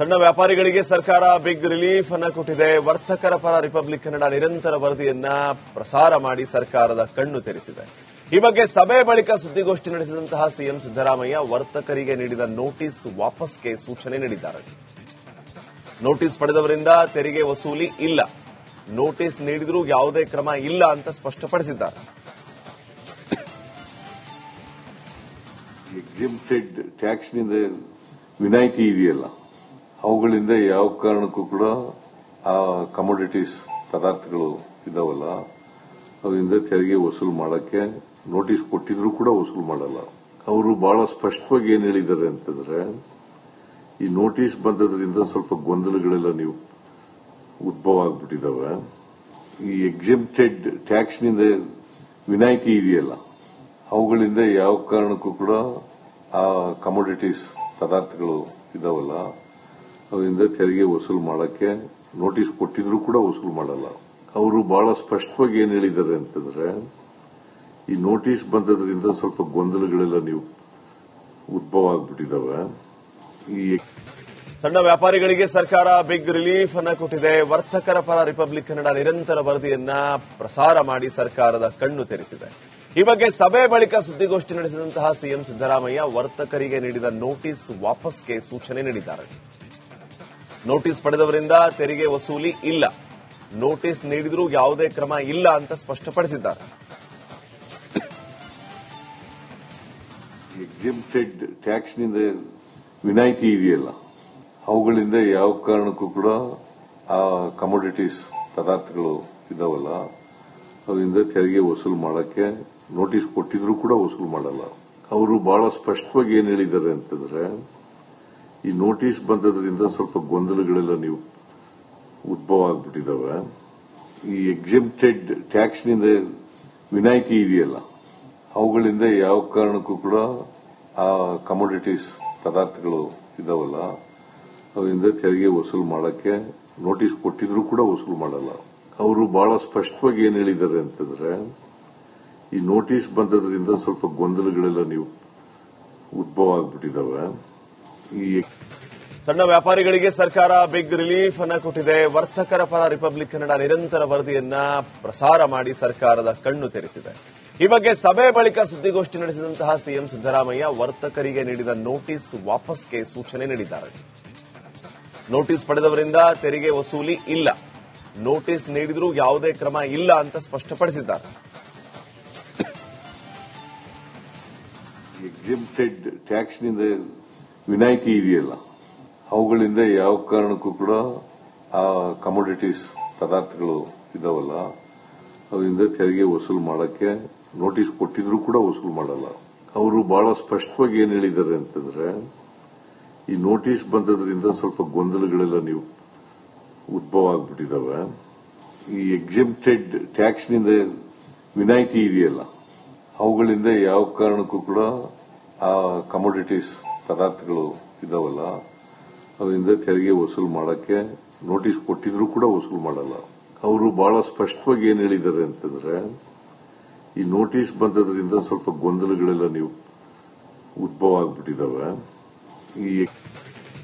ಸಣ್ಣ ವ್ಯಾಪಾರಿಗಳಿಗೆ ಸರ್ಕಾರ ಬಿಗ್ ರಿಲೀಫ್ ಅನ್ನು ಕೊಟ್ಟಿದೆ. ವರ್ತಕರ ಪರ ರಿಪಬ್ಲಿಕ್ ಕನ್ನಡ ನಿರಂತರ ವರದಿಯನ್ನ ಪ್ರಸಾರ ಮಾಡಿ ಸರ್ಕಾರದ ಕಣ್ಣು ತೆರೆಸಿದೆ. ಈ ಬಗ್ಗೆ ಸಭೆ ಬಳಿಕ ಸುದ್ದಿಗೋಷ್ಠಿ ನಡೆಸಿದಂತಹ ಸಿಎಂ ಸಿದ್ದರಾಮಯ್ಯ ವರ್ತಕರಿಗೆ ನೀಡಿದ ನೋಟಿಸ್ ವಾಪಸ್ಗೆ ಸೂಚನೆ ನೀಡಿದ್ದಾರೆ. ನೋಟಿಸ್ ಪಡೆದವರಿಂದ ತೆರಿಗೆ ವಸೂಲಿ ಇಲ್ಲ, ನೋಟಿಸ್ ನೀಡಿದರೂ ಯಾವುದೇ ಕ್ರಮ ಇಲ್ಲ ಅಂತ ಸ್ಪಷ್ಟಪಡಿಸಿದ್ದಾರೆ. ಎಕ್ಸಿಮ್ಟೆಡ್ ಟ್ಯಾಕ್ಸ್ನಿಂದ ವಿನಾಯಿತಿ ಇದೆಯಲ್ಲ, ಅವುಗಳಿಂದ ಯಾವ ಕಾರಣಕ್ಕೂ ಕೂಡ ಆ ಕಮೋಡಿಟೀಸ್ ಪದಾರ್ಥಗಳು ಇದಾವಲ್ಲ ಅದರಿಂದ ತೆರಿಗೆ ವಸೂಲು ಮಾಡಕ್ಕೆ ನೋಟಿಸ್ ಕೊಟ್ಟಿದ್ರು ಕೂಡ ವಸೂಲು ಮಾಡಲ್ಲ. ಅವರು ಬಹಳ ಸ್ಪಷ್ಟವಾಗಿ ಏನ್ ಹೇಳಿದ್ದಾರೆ ಅಂತಂದ್ರೆ, ಈ ನೋಟಿಸ್ ಬಂದದ್ರಿಂದ ಸ್ವಲ್ಪ ಗೊಂದಲಗಳೆಲ್ಲ ನೀವು ಉದ್ಭವ ಆಗ್ಬಿಟ್ಟಿದಾವೆ. ಈ ಎಕ್ಸಿಮ್ಟೆಡ್ ಟ್ಯಾಕ್ಸ್ನಿಂದ ವಿನಾಯಿತಿ ಇದೆಯಲ್ಲ, ಅವುಗಳಿಂದ ಯಾವ ಕಾರಣಕ್ಕೂ ಕೂಡ ಆ ಕಮೋಡಿಟೀಸ್ ಪದಾರ್ಥಗಳು ಇದಾವಲ್ಲ ಅದರಿಂದ ತೆರಿಗೆ ವಸೂಲು ಮಾಡಕ್ಕೆ ನೋಟಿಸ್ ಕೊಟ್ಟಿದ್ರು ಕೂಡ ವಸೂಲು ಮಾಡಲ್ಲ. ಅವರು ಬಹಳ ಸ್ಪಷ್ಟವಾಗಿ ಏನ್ ಹೇಳಿದ್ದಾರೆ ಅಂತಂದ್ರೆ, ಈ ನೋಟಿಸ್ ಬಂದದ್ರಿಂದ ಸ್ವಲ್ಪ ಗೊಂದಲಗಳೆಲ್ಲ ನೀವು ಉದ್ಭವ ಆಗ್ಬಿಟ್ಟಿದಾವೆ. ಈ ಸಣ್ಣ ವ್ಯಾಪಾರಿಗಳಿಗೆ ಸರ್ಕಾರ ಬಿಗ್ ರಿಲೀಫ್ ಅನ್ನು ಕೊಟ್ಟಿದೆ. ವರ್ತಕರ ಪರ ರಿಪಬ್ಲಿಕ್ ಕನ್ನಡ ನಿರಂತರ ವರದಿಯನ್ನ ಪ್ರಸಾರ ಮಾಡಿ ಸರ್ಕಾರದ ಕಣ್ಣು ತೆರೆಸಿದೆ. ಈ ಬಗ್ಗೆ ಸಭೆ ಬಳಿಕ ಸುದ್ದಿಗೋಷ್ಠಿ ನಡೆಸಿದಂತಹ ಸಿಎಂ ಸಿದ್ದರಾಮಯ್ಯ ವರ್ತಕರಿಗೆ ನೀಡಿದ ನೋಟಿಸ್ ವಾಪಸ್ಗೆ ಸೂಚನೆ ನೀಡಿದ್ದಾರೆ. ನೋಟಿಸ್ ಪಡೆದವರಿಂದ ತೆರಿಗೆ ವಸೂಲಿ ಇಲ್ಲ, ನೋಟಿಸ್ ನೀಡಿದರೂ ಯಾವುದೇ ಕ್ರಮ ಇಲ್ಲ ಅಂತ ಸ್ಪಷ್ಟಪಡಿಸಿದ್ದಾರೆ. ಎಕ್ಸಿಮ್ಟೆಡ್ ಟ್ಯಾಕ್ಸ್ನಿಂದ ವಿನಾಯಿತಿ ಇದೆಯಲ್ಲ, ಅವುಗಳಿಂದ ಯಾವ ಕಾರಣಕ್ಕೂ ಕೂಡ ಆ ಕಮೋಡಿಟೀಸ್ ಪದಾರ್ಥಗಳು ಇದಾವಲ್ಲ ಅದರಿಂದ ತೆರಿಗೆ ವಸೂಲು ಮಾಡಕ್ಕೆ ನೋಟಿಸ್ ಕೊಟ್ಟಿದ್ರು ಕೂಡ ವಸೂಲು ಮಾಡಲ್ಲ. ಅವರು ಬಹಳ ಸ್ಪಷ್ಟವಾಗಿ ಏನ್ ಹೇಳಿದ್ದಾರೆ ಅಂತಂದ್ರೆ, ಈ ನೋಟಿಸ್ ಬಂದದ್ರಿಂದ ಸ್ವಲ್ಪ ಗೊಂದಲಗಳೆಲ್ಲ ನೀವು ಉದ್ಭವ ಆಗ್ಬಿಟ್ಟಿದಾವೆ. ಈ ಎಕ್ಸಿಮ್ಟೆಡ್ ಟ್ಯಾಕ್ಸ್ನಿಂದ ವಿನಾಯಿತಿ ಇದೆಯಲ್ಲ, ಅವುಗಳಿಂದ ಯಾವ ಕಾರಣಕ್ಕೂ ಕೂಡ ಆ ಕಮೋಡಿಟೀಸ್ ಪದಾರ್ಥಗಳು ಇದಾವಲ್ಲ ಅದರಿಂದ ತೆರಿಗೆ ವಸೂಲು ಮಾಡಕ್ಕೆ ನೋಟಿಸ್ ಕೊಟ್ಟಿದ್ರು ಕೂಡ ವಸೂಲು ಮಾಡಲ್ಲ. ಅವರು ಬಹಳ ಸ್ಪಷ್ಟವಾಗಿ ಏನ್ ಹೇಳಿದ್ದಾರೆ ಅಂತಂದ್ರೆ, ಈ ನೋಟಿಸ್ ಬಂದದ್ರಿಂದ ಸ್ವಲ್ಪ ಗೊಂದಲಗಳೆಲ್ಲ ನೀವು ಉದ್ಭವ ಆಗ್ಬಿಟ್ಟಿದಾವೆ. ಈ ಸಣ್ಣ ವ್ಯಾಪಾರಿಗಳಿಗೆ ಸರ್ಕಾರ ಬಿಗ್ ರಿಲೀಫ್ ಅನ್ನು ಕೊಟ್ಟಿದೆ. ವರ್ತಕರ ಪರ ರಿಪಬ್ಲಿಕ್ ಕನ್ನಡ ನಿರಂತರ ವರದಿಯನ್ನ ಪ್ರಸಾರ ಮಾಡಿ ಸರ್ಕಾರದ ಕಣ್ಣು ತೆರೆಸಿದೆ. ಈ ಬಗ್ಗೆ ಸಭೆ ಬಳಿಕ ಸುದ್ದಿಗೋಷ್ಠಿ ನಡೆಸಿದಂತಹ ಸಿಎಂ ಸಿದ್ದರಾಮಯ್ಯ ವರ್ತಕರಿಗೆ ನೀಡಿದ ನೋಟಿಸ್ ವಾಪಸ್ಗೆ ಸೂಚನೆ ನೀಡಿದ್ದಾರೆ. ನೋಟಿಸ್ ಪಡೆದವರಿಂದ ತೆರಿಗೆ ವಸೂಲಿ ಇಲ್ಲ, ನೋಟಿಸ್ ನೀಡಿದರೂ ಯಾವುದೇ ಕ್ರಮ ಇಲ್ಲ ಅಂತ ಸ್ಪಷ್ಟಪಡಿಸಿದ್ದಾರೆ. ಎಕ್ಸಿಮ್ಟೆಡ್ ಟ್ಯಾಕ್ಸ್ನಿಂದ ವಿನಾಯಿತಿ ಇದೆಯಲ್ಲ, ಅವುಗಳಿಂದ ಯಾವ ಕಾರಣಕ್ಕೂ ಕೂಡ ಆ ಕಮೋಡಿಟೀಸ್ ಪದಾರ್ಥಗಳು ಇದಾವಲ್ಲ ಅದರಿಂದ ತೆರಿಗೆ ವಸೂಲು ಮಾಡಕ್ಕೆ ನೋಟಿಸ್ ಕೊಟ್ಟಿದ್ರು ಕೂಡ ವಸೂಲು ಮಾಡಲ್ಲ. ಅವರು ಬಹಳ ಸ್ಪಷ್ಟವಾಗಿ ಏನ್ ಹೇಳಿದ್ದಾರೆ ಅಂತಂದ್ರೆ, ಈ ನೋಟಿಸ್ ಬಂದದ್ರಿಂದ ಸ್ವಲ್ಪ ಗೊಂದಲಗಳೆಲ್ಲ ನೀವು ಉದ್ಭವ ಆಗ್ಬಿಟ್ಟಿದಾವೆ. ಈ ಎಕ್ಸಿಮ್ಟೆಡ್ ಟ್ಯಾಕ್ಸ್ನಿಂದ ವಿನಾಯಿತಿ ಇದೆಯಲ್ಲ, ಅವುಗಳಿಂದ ಯಾವ ಕಾರಣಕ್ಕೂ ಕೂಡ ಆ ಕಮೋಡಿಟೀಸ್ ಪದಾರ್ಥಗಳು ಇದಾವಲ್ಲ ಅದರಿಂದ ತೆರಿಗೆ ವಸೂಲು ಮಾಡಕ್ಕೆ ನೋಟಿಸ್ ಕೊಟ್ಟಿದ್ರು ಕೂಡ ವಸೂಲು ಮಾಡಲ್ಲ. ಅವರು ಬಹಳ ಸ್ಪಷ್ಟವಾಗಿ ಏನ್ ಹೇಳಿದ್ದಾರೆ ಅಂತಂದ್ರೆ, ಈ ನೋಟಿಸ್ ಬಂದದ್ರಿಂದ ಸ್ವಲ್ಪ ಗೊಂದಲಗಳೆಲ್ಲ ನೀವು ಉದ್ಭವ ಆಗ್ಬಿಟ್ಟಿದಾವೆ. ಈ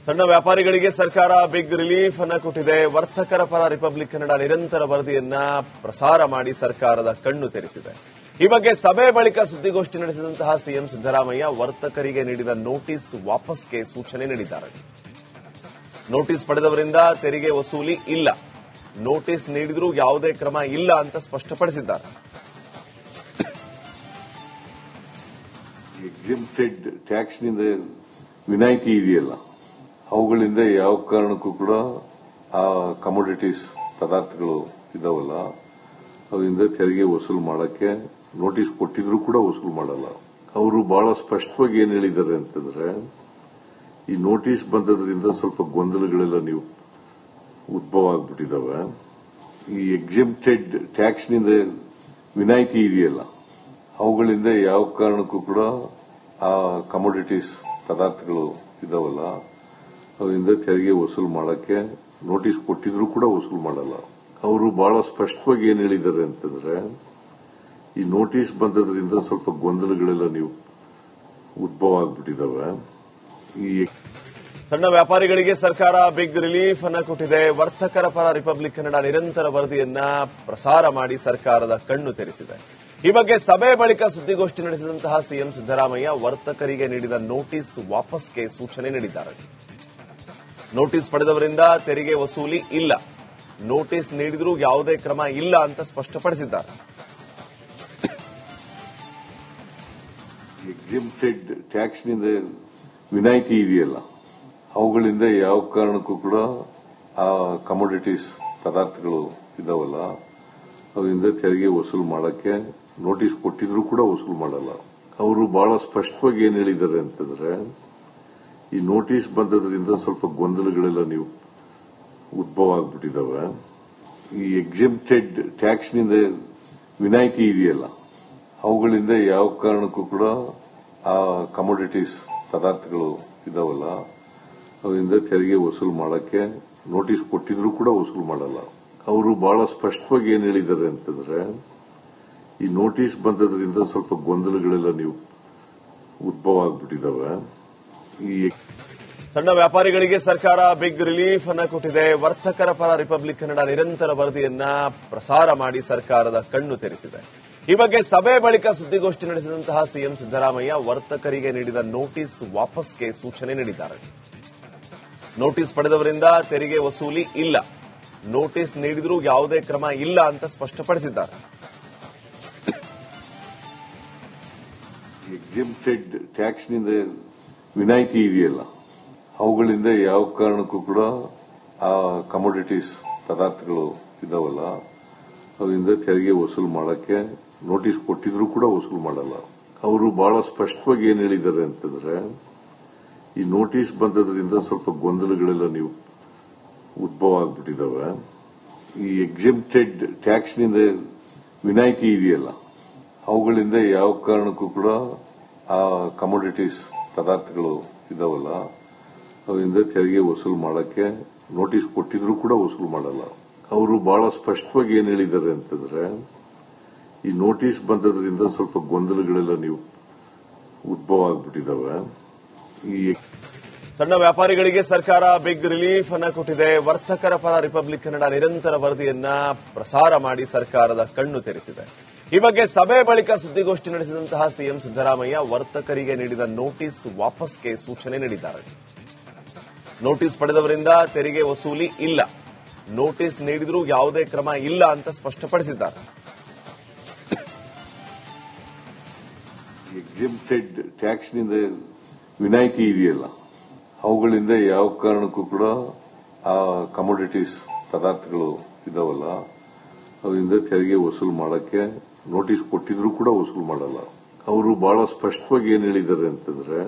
ಸಣ್ಣ ವ್ಯಾಪಾರಿಗಳಿಗೆ ಸರ್ಕಾರ ಬಿಗ್ ರಿಲೀಫ್ ಅನ್ನು ಕೊಟ್ಟಿದೆ. ವರ್ತಕರ ಪರ ರಿಪಬ್ಲಿಕ್ ಕನ್ನಡ ನಿರಂತರ ವರದಿಯನ್ನ ಪ್ರಸಾರ ಮಾಡಿ ಸರ್ಕಾರದ ಕಣ್ಣು ತೆರೆಸಿದೆ. ಈ ಬಗ್ಗೆ ಸಭೆ ಬಳಿಕ ಸುದ್ದಿಗೋಷ್ಠಿ ನಡೆಸಿದಂತಹ ಸಿಎಂ ಸಿದ್ದರಾಮಯ್ಯ ವರ್ತಕರಿಗೆ ನೀಡಿದ ನೋಟಿಸ್ ವಾಪಸ್ಗೆ ಸೂಚನೆ ನೀಡಿದ್ದಾರೆ. ನೋಟಿಸ್ ಪಡೆದವರಿಂದ ತೆರಿಗೆ ವಸೂಲಿ ಇಲ್ಲ, ನೋಟಿಸ್ ನೀಡಿದರೂ ಯಾವುದೇ ಕ್ರಮ ಇಲ್ಲ ಅಂತ ಸ್ಪಷ್ಟಪಡಿಸಿದ್ದಾರೆ. ಎಕ್ಸಿಮ್ಟೆಡ್ ಟ್ಯಾಕ್ಸ್ನಿಂದ ವಿನಾಯಿತಿ ಇದೆಯಲ್ಲ, ಅವುಗಳಿಂದ ಯಾವ ಕಾರಣಕ್ಕೂ ಕೂಡ ಆ ಕಮೋಡಿಟೀಸ್ ಪದಾರ್ಥಗಳು ಇದಾವಲ್ಲ ಅದರಿಂದ ತೆರಿಗೆ ವಸೂಲು ಮಾಡಕ್ಕೆ ನೋಟಿಸ್ ಕೊಟ್ಟಿದ್ರು ಕೂಡ ವಸೂಲು ಮಾಡಲ್ಲ. ಅವರು ಬಹಳ ಸ್ಪಷ್ಟವಾಗಿ ಏನ್ ಹೇಳಿದ್ದಾರೆ ಅಂತಂದ್ರೆ, ಈ ನೋಟಿಸ್ ಬಂದದ್ರಿಂದ ಸ್ವಲ್ಪ ಗೊಂದಲಗಳೆಲ್ಲ ನೀವು ಉದ್ಭವ ಆಗ್ಬಿಟ್ಟಿದಾವೆ. ಈ ಎಕ್ಸಿಮ್ಟೆಡ್ ಟ್ಯಾಕ್ಸ್ನಿಂದ ವಿನಾಯಿತಿ ಇದೆಯಲ್ಲ, ಅವುಗಳಿಂದ ಯಾವ ಕಾರಣಕ್ಕೂ ಕೂಡ ಆ ಕಮೋಡಿಟೀಸ್ ಪದಾರ್ಥಗಳು ಇದಾವಲ್ಲ ಅದರಿಂದ ತೆರಿಗೆ ವಸೂಲು ಮಾಡಕ್ಕೆ ನೋಟಿಸ್ ಕೊಟ್ಟಿದ್ರು ಕೂಡ ವಸೂಲು ಮಾಡಲ್ಲ. ಅವರು ಬಹಳ ಸ್ಪಷ್ಟವಾಗಿ ಏನ್ ಹೇಳಿದ್ದಾರೆ ಅಂತಂದ್ರೆ, ಈ ನೋಟಿಸ್ ಬಂದದ್ರಿಂದ ಸ್ವಲ್ಪ ಗೊಂದಲಗಳೆಲ್ಲ ನೀವು ಉದ್ಭವ ಆಗ್ಬಿಟ್ಟಿದಾವೆ. ಈ ಸಣ್ಣ ವ್ಯಾಪಾರಿಗಳಿಗೆ ಸರ್ಕಾರ ಬಿಗ್ ರಿಲೀಫ್ ಅನ್ನ ಕೊಟ್ಟಿದೆ. ವರ್ತಕರ ಪರ ರಿಪಬ್ಲಿಕ್ ಕನ್ನಡ ನಿರಂತರ ವರದಿಯನ್ನ ಪ್ರಸಾರ ಮಾಡಿ ಸರ್ಕಾರದ ಕಣ್ಣು ತೆರೆಸಿದೆ. ಈ ಬಗ್ಗೆ ಸಭೆ ಬಳಿಕ ಸುದ್ದಿಗೋಷ್ಠಿ ನಡೆಸಿದಂತಹ ಸಿಎಂ ಸಿದ್ದರಾಮಯ್ಯ ವರ್ತಕರಿಗೆ ನೀಡಿದ ನೋಟಿಸ್ ವಾಪಸ್ಗೆ ಸೂಚನೆ ನೀಡಿದ್ದಾರೆ. ನೋಟಿಸ್ ಪಡೆದವರಿಂದ ತೆರಿಗೆ ವಸೂಲಿ ಇಲ್ಲ, ನೋಟಿಸ್ ನೀಡಿದ್ರೂ ಯಾವುದೇ ಕ್ರಮ ಇಲ್ಲ ಅಂತ ಸ್ಪಷ್ಟಪಡಿಸಿದ್ದಾರೆ. ಎಕ್ಸಿಮ್ಟೆಡ್ ಟ್ಯಾಕ್ಸ್ನಿಂದ ವಿನಾಯಿತಿ ಇದೆಯಲ್ಲ, ಅವುಗಳಿಂದ ಯಾವ ಕಾರಣಕ್ಕೂ ಕೂಡ ಆ ಕಮೋಡಿಟೀಸ್ ಪದಾರ್ಥಗಳು ಇದಾವಲ್ಲ, ಅವರಿಂದ ತೆರಿಗೆ ವಸೂಲು ಮಾಡಕ್ಕೆ ನೋಟಿಸ್ ಕೊಟ್ಟಿದ್ರು ಕೂಡ ವಸೂಲು ಮಾಡಲ್ಲ. ಅವರು ಬಹಳ ಸ್ಪಷ್ಟವಾಗಿ ಏನ್ ಹೇಳಿದ್ದಾರೆ ಅಂತಂದ್ರೆ, ಈ ನೋಟಿಸ್ ಬಂದದ್ರಿಂದ ಸ್ವಲ್ಪ ಗೊಂದಲಗಳೆಲ್ಲ ನೀವು ಉದ್ಭವ ಆಗ್ಬಿಟ್ಟಿದಾವೆ. ಈ ಎಕ್ಸಿಮ್ಟೆಡ್ ಟ್ಯಾಕ್ಸ್ನಿಂದ ವಿನಾಯಿತಿ ಇದೆಯಲ್ಲ, ಅವುಗಳಿಂದ ಯಾವ ಕಾರಣಕ್ಕೂ ಕೂಡ ಆ ಕಮೋಡಿಟೀಸ್ ಪದಾರ್ಥಗಳು ಇದಾವಲ್ಲ, ಅವರಿಂದ ತೆರಿಗೆ ವಸೂಲು ಮಾಡಕ್ಕೆ ನೋಟಿಸ್ ಕೊಟ್ಟಿದ್ರು ಕೂಡ ವಸೂಲು ಮಾಡಲ್ಲ. ಅವರು ಬಹಳ ಸ್ಪಷ್ಟವಾಗಿ ಏನ್ ಹೇಳಿದ್ದಾರೆ ಅಂತಂದ್ರೆ, ಈ ನೋಟಿಸ್ ಬಂದದ್ರಿಂದ ಸ್ವಲ್ಪ ಗೊಂದಲಗಳೆಲ್ಲ ನೀವು ಉದ್ಭವ ಆಗ್ಬಿಟ್ಟಿದಾವೆ. ಸಣ್ಣ ವ್ಯಾಪಾರಿಗಳಿಗೆ ಸರ್ಕಾರ ಬಿಗ್ ರಿಲೀಫ್ ಅನ್ನ ಕೊಟ್ಟಿದೆ. ವರ್ತಕರ ಪರ ರಿಪಬ್ಲಿಕ್ ಕನ್ನಡ ನಿರಂತರ ವರದಿಯನ್ನ ಪ್ರಸಾರ ಮಾಡಿ ಸರ್ಕಾರದ ಕಣ್ಣು ತೆರೆಸಿದೆ. ಈ ಬಗ್ಗೆ ಸಭೆ ಬಳಿಕ ಸುದ್ದಿಗೋಷ್ಠಿ ನಡೆಸಿದಂತಹ ಸಿಎಂ ಸಿದ್ದರಾಮಯ್ಯ ವರ್ತಕರಿಗೆ ನೀಡಿದ ನೋಟಿಸ್ ವಾಪಸ್ಗೆ ಸೂಚನೆ ನೀಡಿದ್ದಾರೆ. ನೋಟಿಸ್ ಪಡೆದವರಿಂದ ತೆರಿಗೆ ವಸೂಲಿ ಇಲ್ಲ, ನೋಟಿಸ್ ನೀಡಿದ್ರೂ ಯಾವುದೇ ಕ್ರಮ ಇಲ್ಲ ಅಂತ ಸ್ಪಷ್ಟಪಡಿಸಿದ್ದಾರೆ. ಎಕ್ಸಿಮ್ಟೆಡ್ ಟ್ಯಾಕ್ಸ್ನಿಂದ ವಿನಾಯಿತಿ ಇದೆಯಲ್ಲ, ಅವುಗಳಿಂದ ಯಾವ ಕಾರಣಕ್ಕೂ ಕೂಡ ಆ ಕಮೋಡಿಟೀಸ್ ಪದಾರ್ಥಗಳು ಇದಾವಲ್ಲ, ಅವರಿಂದ ತೆರಿಗೆ ವಸೂಲು ಮಾಡಕ್ಕೆ ನೋಟಿಸ್ ಕೊಟ್ಟಿದ್ರು ಕೂಡ ವಸೂಲು ಮಾಡಲ್ಲ. ಅವರು ಬಹಳ ಸ್ಪಷ್ಟವಾಗಿ ಏನ್ ಹೇಳಿದ್ದಾರೆ ಅಂತಂದ್ರೆ, ಈ ನೋಟಿಸ್ ಬಂದದ್ರಿಂದ ಸ್ವಲ್ಪ ಗೊಂದಲಗಳೆಲ್ಲ ನೀವು ಉದ್ಭವ ಆಗ್ಬಿಟ್ಟಿದಾವೆ. ಈ ಎಕ್ಸಿಮ್ಟೆಡ್ ಟ್ಯಾಕ್ಸ್ನಿಂದ ವಿನಾಯಿತಿ ಇದೆಯಲ್ಲ, ಅವುಗಳಿಂದ ಯಾವ ಕಾರಣಕ್ಕೂ ಕೂಡ ಆ ಕಮೋಡಿಟೀಸ್ ಪದಾರ್ಥಗಳು ಇದಾವಲ್ಲ, ಅವರಿಂದ ತೆರಿಗೆ ವಸೂಲು ಮಾಡಕ್ಕೆ ನೋಟಿಸ್ ಕೊಟ್ಟಿದ್ರು ಕೂಡ ವಸೂಲು ಮಾಡಲ್ಲ. ಅವರು ಬಹಳ ಸ್ಪಷ್ಟವಾಗಿ ಏನ್ ಹೇಳಿದ್ದಾರೆ ಅಂತಂದ್ರೆ, ಈ ನೋಟಿಸ್ ಬಂದದ್ರಿಂದ ಸ್ವಲ್ಪ ಗೊಂದಲಗಳೆಲ್ಲ ನೀವು ಉದ್ಭವ ಆಗ್ಬಿಟ್ಟಿದಾವೆ. ಸಣ್ಣ ವ್ಯಾಪಾರಿಗಳಿಗೆ ಸರ್ಕಾರ ಬಿಗ್ ರಿಲೀಫ್ ಅನ್ನ ಕೊಟ್ಟಿದೆ. ವರ್ತಕರ ಪರ ರಿಪಬ್ಲಿಕ್ ಕನ್ನಡ ನಿರಂತರ ವರದಿಯನ್ನ ಪ್ರಸಾರ ಮಾಡಿ ಸರ್ಕಾರದ ಕಣ್ಣು ತೆರೆಸಿದೆ. ಈ ಬಗ್ಗೆ ಸಭೆ ಬಳಿಕ ಸುದ್ದಿಗೋಷ್ಠಿ ನಡೆಸಿದಂತಹ ಸಿಎಂ ಸಿದ್ದರಾಮಯ್ಯ ವರ್ತಕರಿಗೆ ನೀಡಿದ ನೋಟಿಸ್ ವಾಪಸ್ಗೆ ಸೂಚನೆ ನೀಡಿದ್ದಾರೆ. ನೋಟಿಸ್ ಪಡೆದವರಿಂದ ತೆರಿಗೆ ವಸೂಲಿ ಇಲ್ಲ, ನೋಟಿಸ್ ನೀಡಿದ್ರೂ ಯಾವುದೇ ಕ್ರಮ ಇಲ್ಲ ಅಂತ ಸ್ಪಷ್ಟಪಡಿಸಿದ್ದಾರೆ. ಎಕ್ಸಿಮ್ಟೆಡ್ ಟ್ಯಾಕ್ಸ್ನಿಂದ ವಿನಾಯಿತಿ ಇದೆಯಲ್ಲ, ಅವುಗಳಿಂದ ಯಾವ ಕಾರಣಕ್ಕೂ ಕೂಡ ಆ ಕಮೋಡಿಟೀಸ್ ಪದಾರ್ಥಗಳು ಇದಾವಲ್ಲ, ಅವರಿಂದ ತೆರಿಗೆ ವಸೂಲು ಮಾಡಕ್ಕೆ ನೋಟಿಸ್ ಕೊಟ್ಟಿದ್ರು ಕೂಡ ವಸೂಲು ಮಾಡಲ್ಲ. ಅವರು ಬಹಳ ಸ್ಪಷ್ಟವಾಗಿ ಏನ್ ಹೇಳಿದ್ದಾರೆ ಅಂತಂದ್ರೆ,